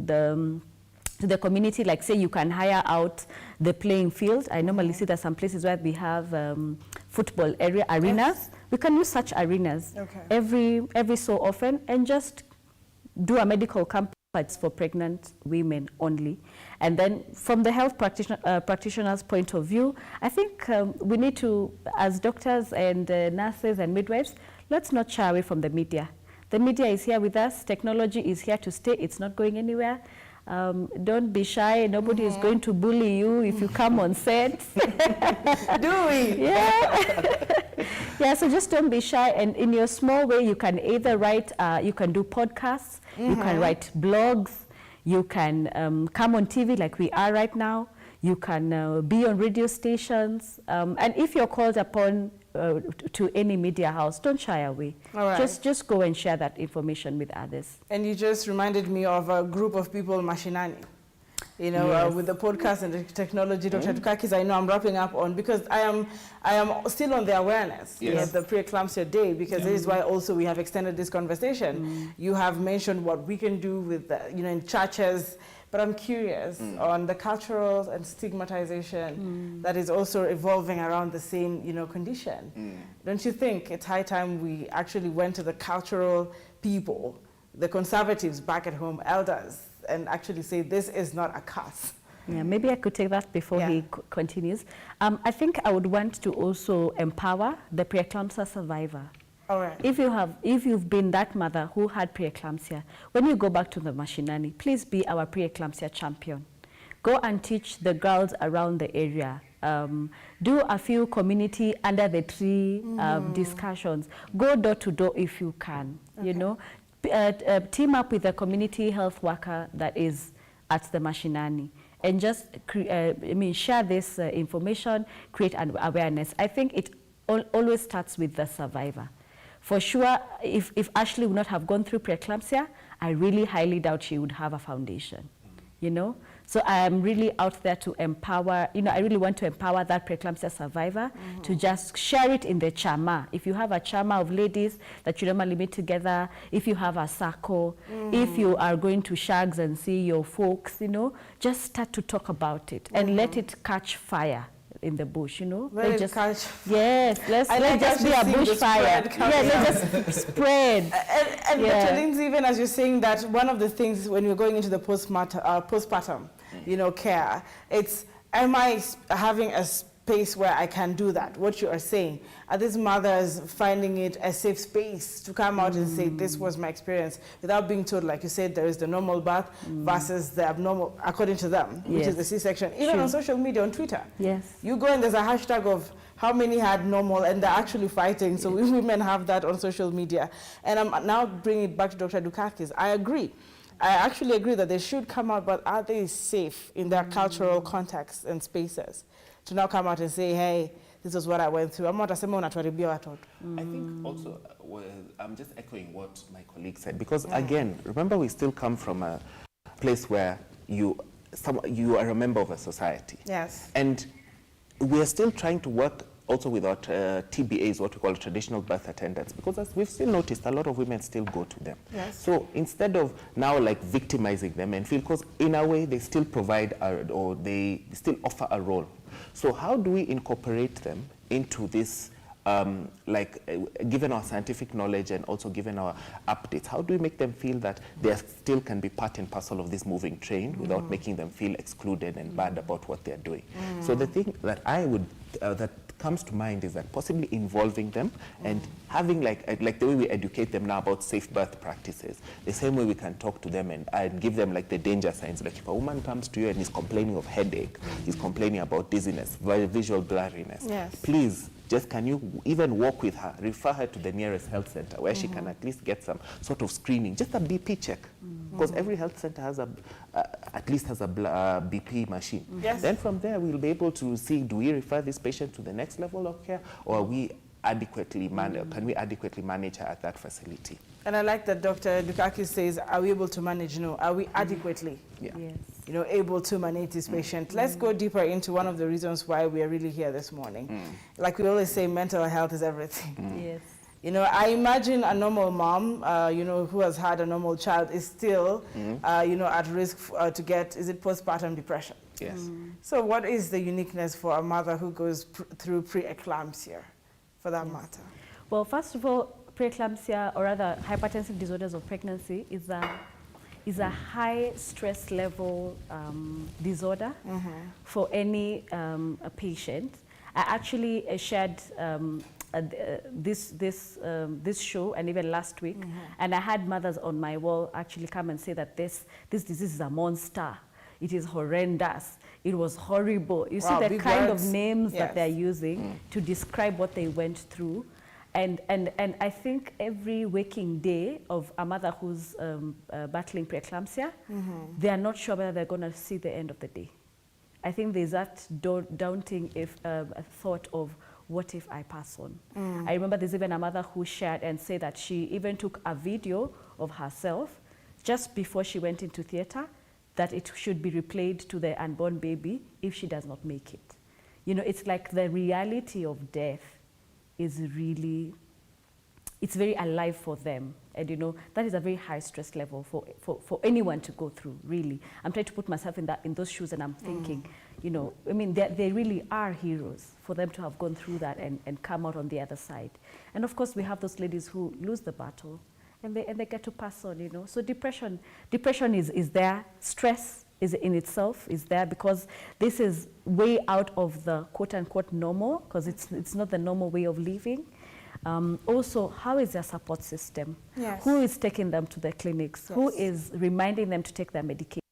the community. Like, say, you can hire out the playing field. I normally see that some places where we have football arenas. We can use such arenas every so often and just do a medical camp for pregnant women only. And then from the health practitioner's point of view, I think we need to, as doctors and nurses and midwives, let's not shy away from the media. The media is here with us. Technology is here to stay. It's not going anywhere. Don't be shy. Nobody is going to bully you if you come on set. Do we? Yeah. Yeah, so just don't be shy. And in your small way, you can either write, you can do podcasts, you can write blogs, you can come on TV like we are right now, you can be on radio stations. And if you're called upon to any media house, don't shy away. Just go and share that information with others. And you just reminded me of a group of people, Mashinani. You know, with the podcast and the technology, Dr. Dukakis, I know I'm wrapping up on, because I am still on the awareness of the Preeclampsia Day, because this is why also we have extended this conversation. You have mentioned what we can do with, in churches, but I'm curious on the cultural and stigmatization that is also evolving around the same, condition. Don't you think it's high time we actually went to the cultural people, the conservatives back at home, elders, and actually say this is not a curse? Yeah, maybe I could take that before he continues. I think I would want to also empower the preeclampsia survivor. All right. If you've been that mother who had preeclampsia, when you go back to the Mashinani, please be our preeclampsia champion. Go and teach the girls around the area. Do a few community under the tree discussions. Go door to door if you can. You know, team up with a community health worker that is at the mashinani and just share this information, create an awareness. I think it always starts with the survivor. For sure, if Ashley would not have gone through preeclampsia, I really highly doubt she would have a foundation, you know? So I am really out there to empower, I really want to empower that preeclampsia survivor to just share it in the chama. If you have a chama of ladies that you normally meet together, if you have a circle, if you are going to shags and see your folks, just start to talk about it and let it catch fire in the bush, Let it catch Yes, let's just be a bushfire. Yeah, let's just spread. And Dr. Lindsay, even as you're saying that, one of the things when you're going into the postpartum, care, it's, am I having a space where I can do that? What you are saying, are these mothers finding it a safe space to come out and say, this was my experience, without being told, like you said, there is the normal birth versus the abnormal, according to them, which is the C-section. Even on social media, on Twitter. Yes. You go and there's a hashtag of how many had normal, and they're actually fighting. So we women have that on social media. And I'm now bringing it back to Dr. Dukakis. I agree. I actually agree that they should come out, but are they safe in their cultural contexts and spaces to now come out and say, hey, this is what I went through? I think also, I'm just echoing what my colleague said, because again, remember, we still come from a place where you are a member of a society. Yes. And we are still trying to work also without TBAs, what we call traditional birth attendants, because as we've still noticed, a lot of women still go to them. Yes. So instead of now like victimizing them and feel, because in a way they still provide or they still offer a role. So how do we incorporate them into this, given our scientific knowledge and also given our updates, how do we make them feel that they still can be part and parcel of this moving train without making them feel excluded and bad about what they're doing? So the thing that I would, that comes to mind is that possibly involving them and having like the way we educate them now about safe birth practices, the same way we can talk to them and give them like the danger signs. Like if a woman comes to you and is complaining of headache, is complaining about dizziness, visual blurriness, please, just can you even walk with her, refer her to the nearest health center where she can at least get some sort of screening, just a BP check, because every health center has at least has a BP machine. Yes. Then from there we'll be able to see, do we refer this patient to the next level of care, or are we adequately can we adequately manage her at that facility? And I like that Dr. Dukakis says, are we able to manage? Are we adequately able to manage this patient? Let's go deeper into one of the reasons why we are really here this morning. Like we always say, mental health is everything. Yes. I imagine a normal mom, who has had a normal child is still, at risk to get, is it postpartum depression? Yes. So what is the uniqueness for a mother who goes through preeclampsia, for that matter? Well, first of all, preeclampsia, or rather hypertensive disorders of pregnancy, is a high stress level disorder for any patient. I actually shared this show, and even last week, and I had mothers on my wall actually come and say that this disease is a monster. It is horrendous. It was horrible. You see the kind of names that they're using to describe what they went through. And I think every waking day of a mother who's battling preeclampsia, they are not sure whether they're going to see the end of the day. I think there's that daunting thought of, what if I pass on? I remember there's even a mother who shared and said that she even took a video of herself just before she went into theater, that it should be replayed to the unborn baby if she does not make it. It's like the reality of death is really, it's very alive for them. And that is a very high stress level for anyone to go through, really. I'm trying to put myself in those shoes, and I'm thinking, they really are heroes for them to have gone through that and come out on the other side. And of course, we have those ladies who lose the battle and they get to pass on, So depression is there. Stress is in itself is there, because this is way out of the quote unquote normal, because it's not the normal way of living. Also, how is their support system? Yes. Who is taking them to the clinics? Yes. Who is reminding them to take their medication?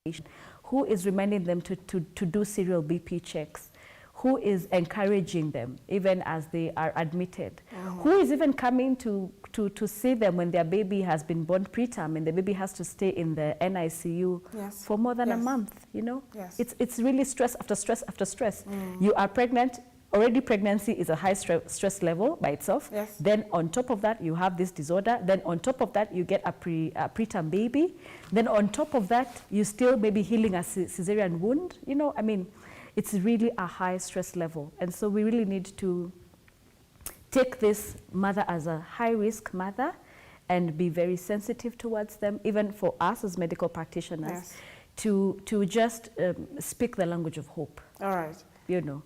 Who is reminding them to do serial BP checks? who is encouraging them even as they are admitted, who is even coming to see them when their baby has been born preterm and the baby has to stay in the NICU for more than a month, you know? It's really stress after stress after stress. You are pregnant. Already pregnancy is a high stress level by itself. Then on top of that, you have this disorder. Then on top of that, you get a preterm baby. Then on top of that, you still maybe healing a cesarean wound. You know, I mean, it's really a high stress level. And so we really need to take this mother as a high risk mother and be very sensitive towards them, even for us as medical practitioners, to just speak the language of hope. All right. You know,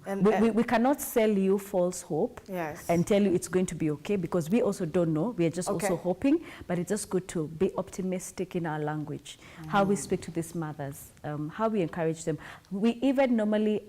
we cannot sell you false hope and tell you it's going to be okay, because we also don't know. We are just also hoping, but it's just good to be optimistic in our language, how we speak to these mothers, how we encourage them. We even normally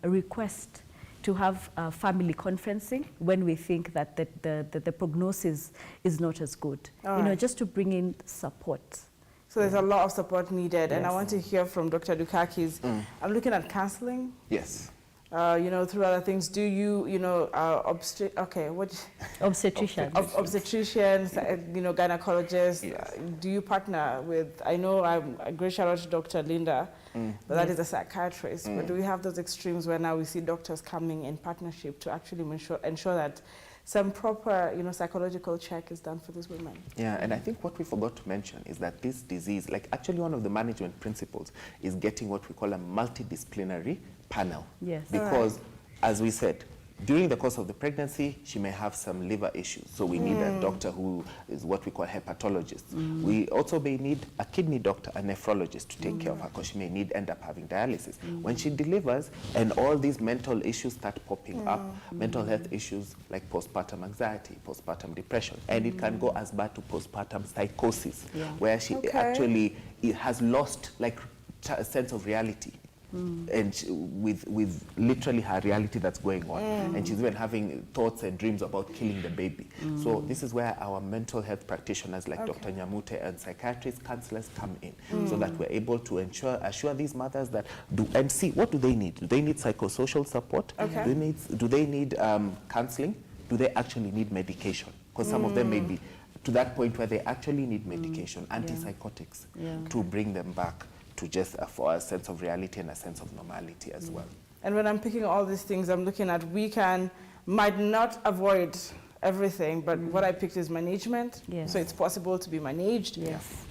request to have family conferencing when we think that the prognosis is not as good, you know, just to bring in support. So there's a lot of support needed, and I want to hear from Dr. Dukakis. I'm looking at counseling. Yes. You know, through other things, do you, you know, obstetricians, you know, gynecologists, do you partner with, I know I'm a great shout out to Dr. Linda, but that is a psychiatrist, but do we have those extremes where now we see doctors coming in partnership to actually ensure that some proper, you know, psychological check is done for these women? Yeah, and I think what we forgot to mention is that this disease, like actually one of the management principles is getting what we call a multidisciplinary panel. Yes. Because, as we said, during the course of the pregnancy, she may have some liver issues. So we need a doctor who is what we call hepatologist. We also may need a kidney doctor, a nephrologist to take care of her, because she may end up having dialysis. When she delivers and all these mental issues start popping up, mental health issues like postpartum anxiety, postpartum depression, and it can go as bad to postpartum psychosis, where she actually has lost like a sense of reality. And with literally her reality that's going on, and she's even having thoughts and dreams about killing the baby. So this is where our mental health practitioners like Dr. Nyamute and psychiatrists, counselors come in, so that we're able to assure these mothers that and see what do they need. Do they need psychosocial support? Do they need counseling? Do they actually need medication? Because some of them may be to that point where they actually need medication, antipsychotics, to bring them back to just for a sense of reality and a sense of normality as well. And when I'm picking all these things, I'm looking at might not avoid everything, but what I picked is management. So it's possible to be managed.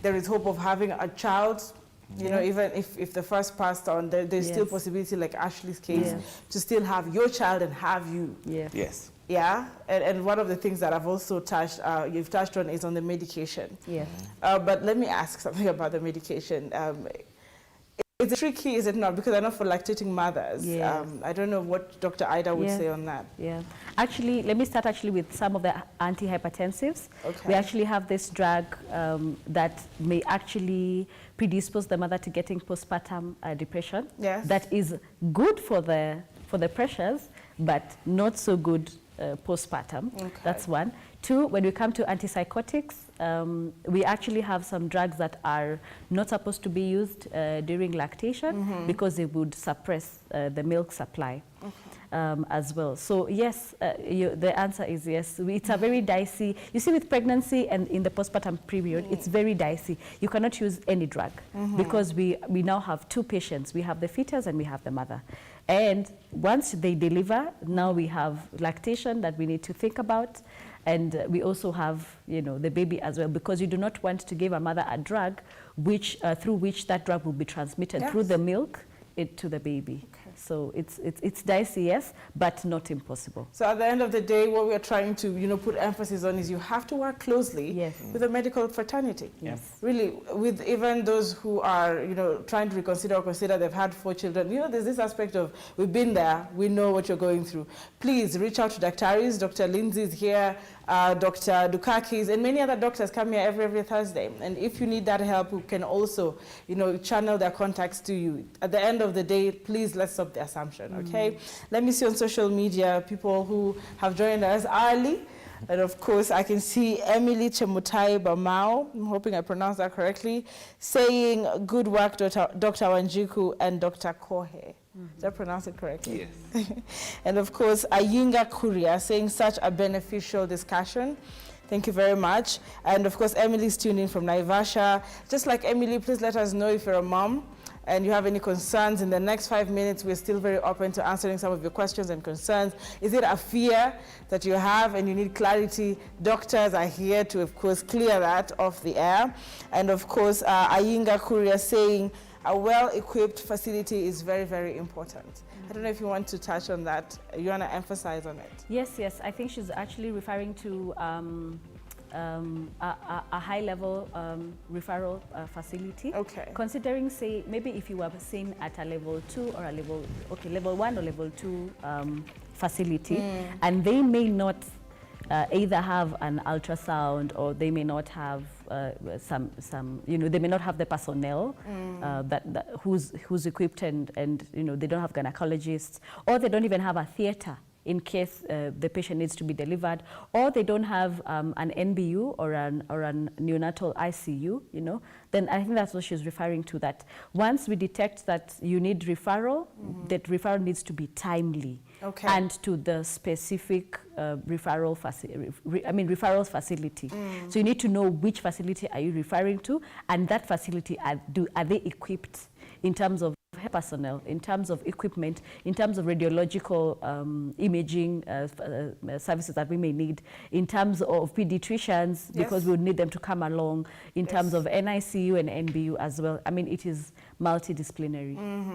There is hope of having a child, you know, even if the first passed on, there's still possibility, like Ashley's case, to still have your child and have you. Yeah, and one of the things that I've also you've touched on is on the medication. But let me ask something about the medication. It's tricky, is it not? Because I know for lactating mothers, I don't know what Dr. Ida would say on that. Actually, let me start with some of the antihypertensives. We actually have this drug that may actually predispose the mother to getting postpartum depression. That is good for the pressures, but not so good postpartum. That's one. Two, when we come to antipsychotics, we actually have some drugs that are not supposed to be used during lactation because they would suppress the milk supply as well. So yes, the answer is yes. It's a very dicey, you see, with pregnancy and in the postpartum period, it's very dicey. You cannot use any drug because we now have two patients. We have the fetus and we have the mother. And once they deliver, now we have lactation that we need to think about. And we also have, you know, the baby as well, because you do not want to give a mother a drug through which that drug will be transmitted through the milk to the baby. So it's dicey, yes, but not impossible. So at the end of the day, what we are trying to, you know, put emphasis on is you have to work closely with the medical fraternity. Really, with even those who are, you know, trying to reconsider or consider they've had 4 children. You know, there's this aspect of, we've been there, we know what you're going through. Please reach out to Dr. Dr. Lindsay is here, Dr. Dukakis, and many other doctors come here every Thursday. And if you need that help, we can also, you know, channel their contacts to you. At the end of the day, please let's stop the assumption, okay? Let me see on social media people who have joined us early. And of course, I can see Emily Chemutai Bamao, I'm hoping I pronounced that correctly, saying good work, Dr. Wanjiku and Dr. Kohe. Did I pronounce it correctly? Yes. And of course, Ayinga Kuria saying such a beneficial discussion. Thank you very much. And of course, Emily's tuning from Naivasha. Just like Emily, please let us know if you're a mom and you have any concerns. In the next 5 minutes, we're still very open to answering some of your questions and concerns. Is it a fear that you have and you need clarity? Doctors are here to, of course, clear that off the air. And of course, Ayinga Kuria saying a well-equipped facility is very, very important. I don't know if you want to touch on that. You want to emphasize on it? Yes, yes. I think she's actually referring to a high-level referral facility. Okay. Considering, say, maybe if you were seen at a level 2 or a level 1 or level 2 facility, and they may not either have an ultrasound or they may not have they may not have the personnel who's equipped and they don't have gynecologists, or they don't even have a theater in case the patient needs to be delivered, or they don't have an NBU or an neonatal ICU, then I think that's what she's referring to, that once we detect that you need referral, that referral needs to be timely. Okay. And to the specific referral facility. So you need to know which facility are you referring to, and that facility, are they equipped in terms of personnel, in terms of equipment, in terms of radiological imaging services that we may need, in terms of pediatricians, because we would need them to come along, in terms of NICU and NBU as well. I mean, it is multidisciplinary.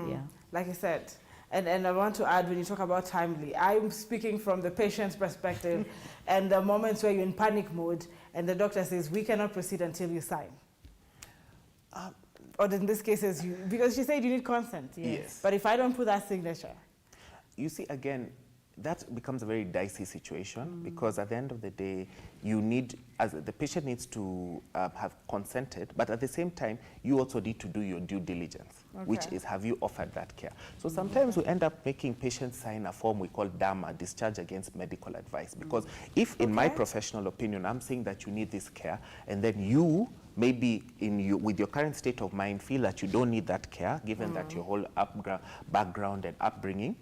Yeah. Like I said, and I want to add, when you talk about timely, I'm speaking from the patient's perspective and the moments where you're in panic mode and the doctor says, we cannot proceed until you sign. Or in this case, because she said you need consent. Yes. But if I don't put that signature? You see, again, that becomes a very dicey situation because at the end of the day, the patient needs to have consented, but at the same time, you also need to do your due diligence, which is, have you offered that care? So sometimes we end up making patients sign a form we call DAMA, discharge against medical advice, because if in my professional opinion, I'm saying that you need this care, and then you maybe with your current state of mind feel that you don't need that care, given that your whole background and upbringing,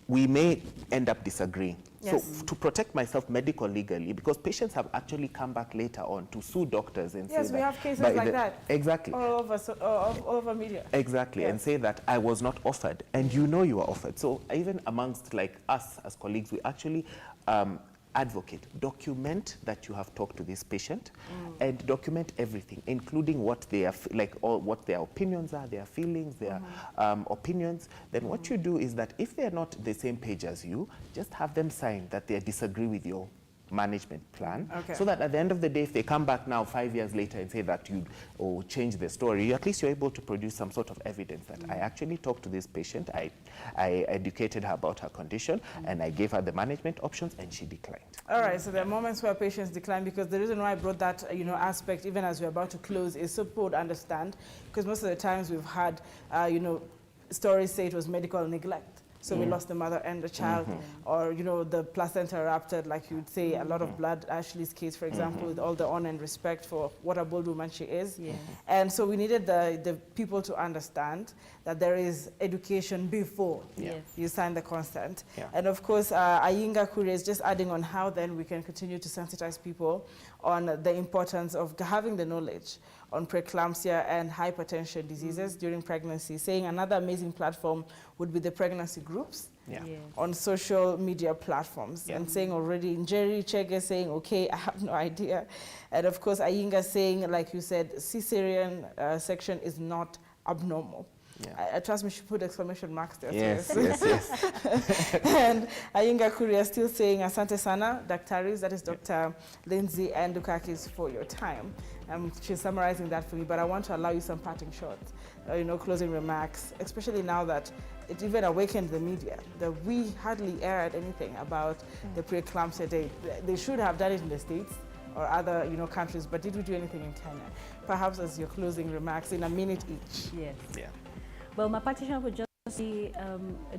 we may end up disagreeing. Yes. So to protect myself medical legally, because patients have actually come back later on to sue doctors and say that. Yes, we have cases like that. Exactly. All over media. Exactly, and say that I was not offered, and you know you are offered. So even amongst like us as colleagues, we actually advocate, document that you have talked to this patient, and document everything, including what they are what their opinions are, their feelings, their opinions. Then what you do is that if they are not the same page as you, just have them sign that they disagree with your management plan, so that at the end of the day, if they come back now 5 years later and say that you change the story, at least you're able to produce some sort of evidence that I actually talked to this patient, I educated her about her condition, and I gave her the management options, and she declined. All right, so there are moments where patients decline, because the reason why I brought that aspect, even as we're about to close, is so people would understand, because most of the times we've had stories say it was medical neglect. So we lost the mother and the child, or the placenta erupted, like you'd say, a lot of blood. Ashley's case, for example, with all the honor and respect for what a bold woman she is. Yeah. And so we needed the people to understand that there is education before you sign the consent. Yeah. And of course, Ayinga Kure is just adding on how then we can continue to sensitize people on the importance of having the knowledge on preeclampsia and hypertension diseases during pregnancy, saying another amazing platform would be the pregnancy groups on social media platforms, and saying already, Njeri Chege saying, okay, I have no idea. And of course, Ayinga saying, like you said, cesarean section is not abnormal. I trust me, she put exclamation marks there. Yes. And Ayinga Kuria still saying, Asante Sana, Daktaris, that is Dr. Lindsay and Dukakis, for your time. She's summarizing that for me, but I want to allow you some parting shots, closing remarks, especially now that it even awakened the media, that we hardly aired anything about the preeclampsia day. They should have done it in the States or other countries, but did we do anything in Kenya? Perhaps as your closing remarks in a minute each. Yes. Yeah. Well, my partition would just be,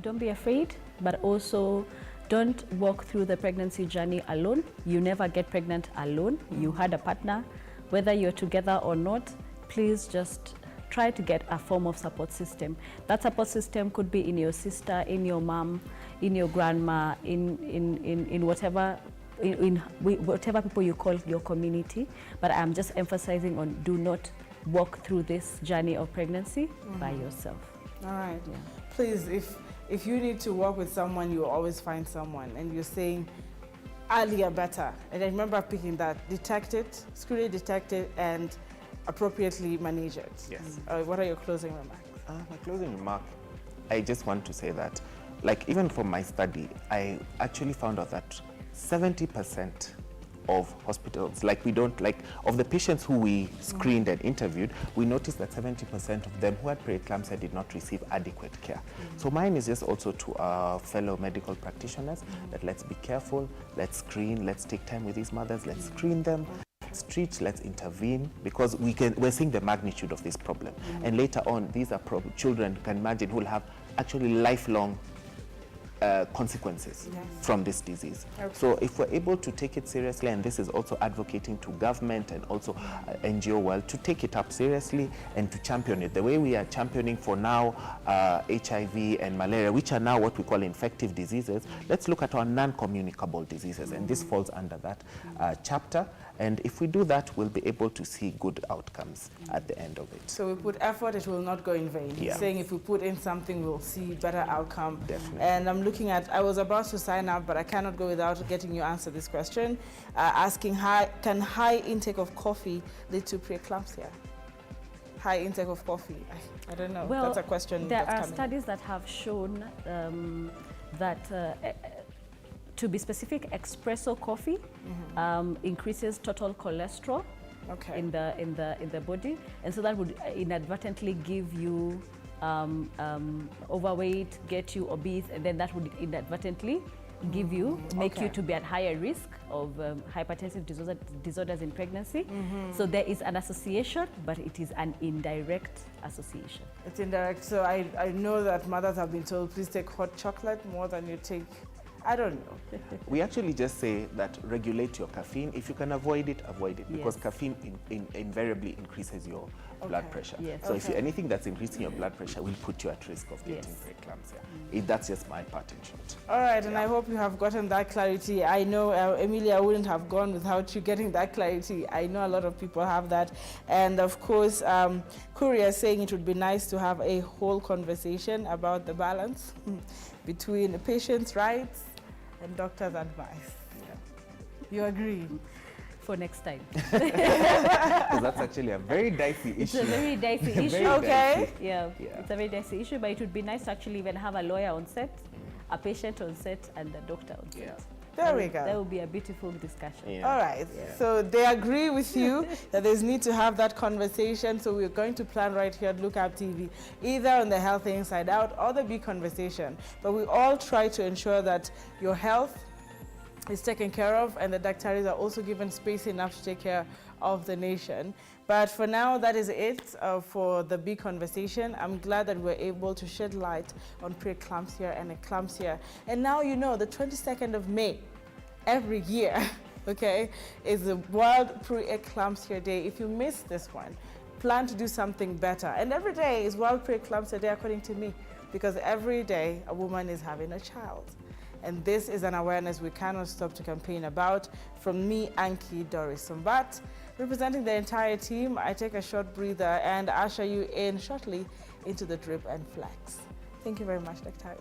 don't be afraid, but also don't walk through the pregnancy journey alone. You never get pregnant alone. You had a partner. Whether you're together or not, please just try to get a form of support system. That support system could be in your sister, in your mom, in your grandma, in whatever, in whatever people you call your community. But I'm just emphasizing on, do not walk through this journey of pregnancy by yourself. All right. Yeah. Please, if you need to work with someone, you will always find someone, and you're saying earlier better. And I remember picking that: detect it, screen detect it, and appropriately manage it. Yes. What are your closing remarks? My closing remark, I just want to say that, like, even from my study, I actually found out that 70% of hospitals, of the patients who we screened and interviewed, we noticed that 70% of them who had preeclampsia did not receive adequate care. So mine is just also to our fellow medical practitioners that let's be careful, let's screen, let's take time with these mothers, let's screen them, let's treat, let's intervene, because we're seeing the magnitude of this problem. And later on, these are children, you can imagine, who will have actually lifelong consequences from this disease. Okay. So if we're able to take it seriously, and this is also advocating to government and also NGO world to take it up seriously and to champion it, the way we are championing for now HIV and malaria, which are now what we call infective diseases, let's look at our non-communicable diseases, and this falls under that chapter. And if we do that, we'll be able to see good outcomes at the end of it. So we put effort, it will not go in vain. Yeah. Saying if we put in something, we'll see better outcome. Definitely. And I'm looking at, I was about to sign up, but I cannot go without getting you answer this question, asking can high intake of coffee lead to preeclampsia? High intake of coffee, I don't know. Well, that's a question there that's are coming. studies that have shown that to be specific, espresso coffee increases total cholesterol in the body, and so that would inadvertently give you overweight, get you obese, and then that would inadvertently make you to be at higher risk of hypertensive disorders in pregnancy. So there is an association, but it is an indirect association. It's indirect. So I know that mothers have been told, please take hot chocolate more than you take, I don't know. We actually just say that regulate your caffeine. If you can avoid it, because caffeine invariably increases your blood pressure. Yes. So if anything that's increasing your blood pressure will put you at risk of getting preeclampsia. That's just my part in short. All right, and I hope you have gotten that clarity. I know Emilia wouldn't have gone without you getting that clarity. I know a lot of people have that. And of course, Courier is saying it would be nice to have a whole conversation about the balance between the patient's rights and doctor's advice. You agree? For next time. Because that's actually a very dicey issue. It's a very dicey issue. Okay. Yeah, it's a very dicey issue, but it would be nice to actually even have a lawyer on set, a patient on set, and a doctor on set. There we go. That would be a beautiful discussion. All right. So they agree with you that there's need to have that conversation. So we're going to plan right here at Lookup TV, either on the Health Inside Out or the Big Conversation. But we all try to ensure that your health is taken care of, and the doctors are also given space enough to take care of the nation. But for now, that is it for the Big Conversation. I'm glad that we're able to shed light on preeclampsia and eclampsia. And now you know the 22nd of May every year, okay, is the World Preeclampsia Day. If you missed this one, plan to do something better. And every day is World Preeclampsia Day according to me, because every day a woman is having a child. And this is an awareness we cannot stop to campaign about. From me, Anki Doris Sombat, representing the entire team, I take a short breather and usher you in shortly into the drip and flex. Thank you very much, Dr. Harris.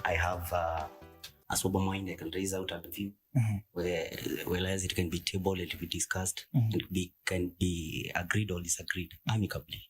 I have a sober mind. I can raise out a view whereas it can be tabled, it can be discussed, and can be agreed or disagreed amicably.